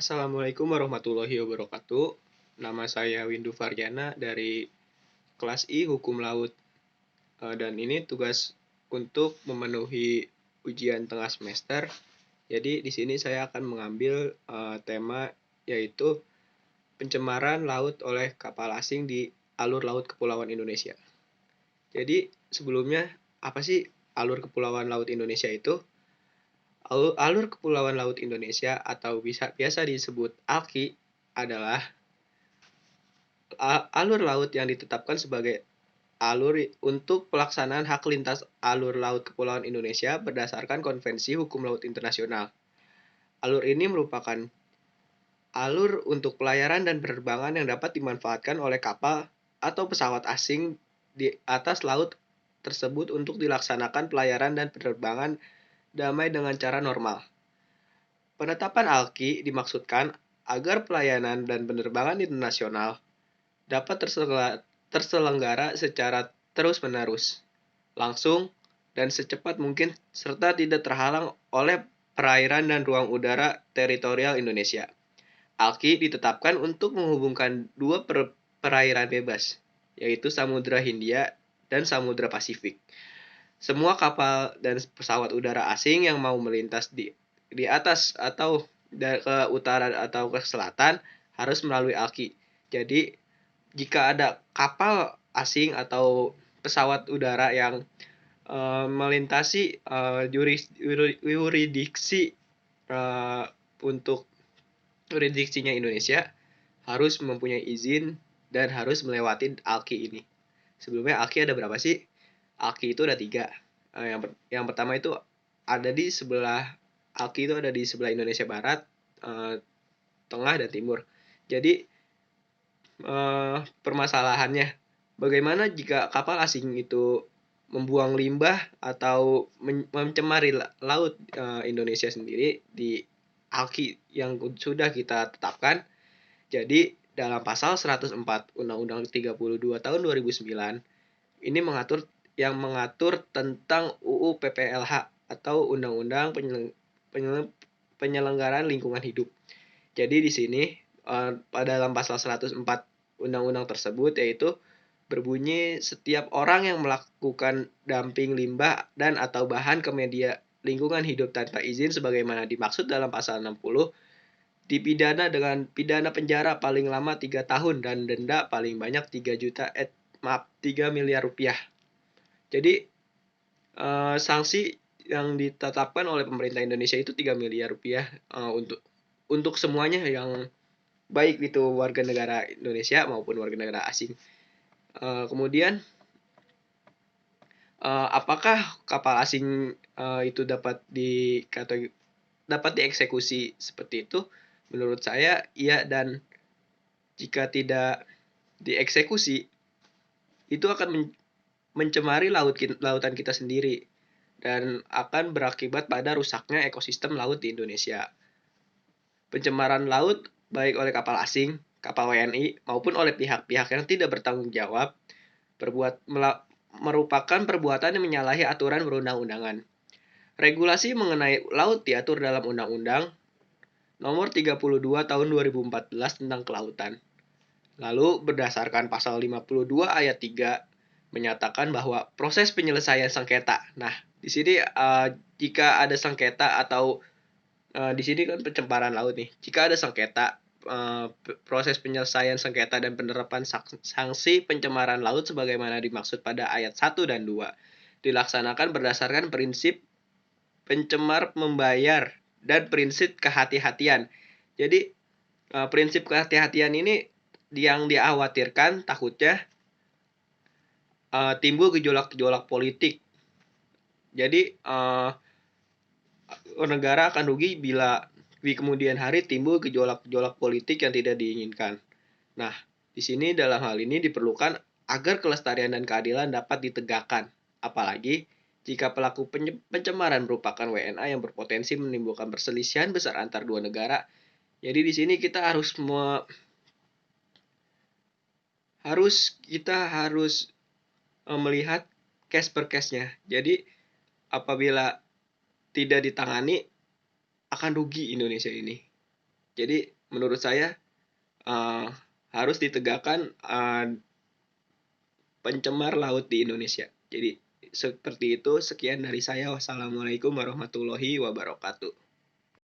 Assalamualaikum warahmatullahi wabarakatuh. Nama saya Windu Faryana dari kelas I Hukum Laut. Dan ini tugas untuk memenuhi ujian tengah semester. Jadi di sini saya akan mengambil tema yaitu pencemaran laut oleh kapal asing di alur laut kepulauan Indonesia. Jadi sebelumnya apa sih alur kepulauan laut Indonesia itu? Alur kepulauan laut Indonesia atau biasa disebut ALKI adalah alur laut yang ditetapkan sebagai alur untuk pelaksanaan hak lintas alur laut kepulauan Indonesia berdasarkan Konvensi Hukum Laut Internasional. Alur ini merupakan alur untuk pelayaran dan penerbangan yang dapat dimanfaatkan oleh kapal atau pesawat asing di atas laut tersebut untuk dilaksanakan pelayaran dan penerbangan damai dengan cara normal. Penetapan ALKI dimaksudkan agar pelayanan dan penerbangan internasional dapat terselenggara secara terus-menerus, langsung, dan secepat mungkin, serta tidak terhalang oleh perairan dan ruang udara teritorial Indonesia. ALKI ditetapkan untuk menghubungkan dua perairan bebas, yaitu Samudra Hindia dan Samudra Pasifik. Semua kapal dan pesawat udara asing yang mau melintas di atas atau ke utara atau ke selatan harus melalui ALKI. Jadi jika ada kapal asing atau pesawat udara yang melintasi yurisdiksi untuk jurisdiksinya Indonesia harus mempunyai izin dan harus melewati ALKI ini. Sebelumnya ALKI ada berapa sih? ALKI itu ada 3. Yang pertama itu ada di sebelah ALKI itu ada di sebelah Indonesia Barat, Tengah, dan Timur. Jadi permasalahannya, bagaimana jika kapal asing itu membuang limbah atau mencemari laut Indonesia sendiri di ALKI yang sudah kita tetapkan. Jadi dalam pasal 104 Undang-Undang 32 tahun 2009 ini mengatur tentang UU PPLH atau Undang-Undang Penyelenggaraan Lingkungan Hidup. Jadi di sini pada dalam pasal 104 undang-undang tersebut yaitu berbunyi setiap orang yang melakukan dumping limbah dan atau bahan ke media lingkungan hidup tanpa izin sebagaimana dimaksud dalam pasal 60 dipidana dengan pidana penjara paling lama 3 tahun dan denda paling banyak 3 miliar rupiah. Jadi sanksi yang ditetapkan oleh pemerintah Indonesia itu 3 miliar rupiah untuk semuanya yang baik itu warga negara Indonesia maupun warga negara asing. Kemudian apakah kapal asing itu dapat dieksekusi seperti itu? Menurut saya iya, dan jika tidak dieksekusi itu akan mencemari lautan kita sendiri dan akan berakibat pada rusaknya ekosistem laut di Indonesia. Pencemaran laut baik oleh kapal asing, kapal WNI maupun oleh pihak-pihak yang tidak bertanggung jawab merupakan perbuatan yang menyalahi aturan perundang-undangan. Regulasi mengenai laut diatur dalam Undang-Undang Nomor 32 Tahun 2014 tentang Kelautan. Lalu berdasarkan pasal 52 ayat 3 menyatakan bahwa proses penyelesaian sengketa. Nah, di sini jika ada sengketa atau di sini kan pencemaran laut nih. Jika ada sengketa, proses penyelesaian sengketa dan penerapan sanksi pencemaran laut sebagaimana dimaksud pada ayat 1 dan 2 dilaksanakan berdasarkan prinsip pencemar membayar dan prinsip kehati-hatian. Jadi prinsip kehati-hatian ini yang dikhawatirkan takutnya timbul gejolak-gejolak politik. Jadi negara akan rugi bila di kemudian hari timbul gejolak-gejolak politik yang tidak diinginkan. Nah, di sini dalam hal ini diperlukan agar kelestarian dan keadilan dapat ditegakkan. Apalagi jika pelaku pencemaran merupakan WNA yang berpotensi menimbulkan perselisihan besar antar dua negara. Jadi di sini kita harus melihat case per case-nya. Jadi apabila tidak ditangani akan rugi Indonesia ini. Jadi menurut saya harus ditegakkan pencemar laut di Indonesia. Jadi seperti itu, sekian dari saya. Wassalamualaikum warahmatullahi wabarakatuh.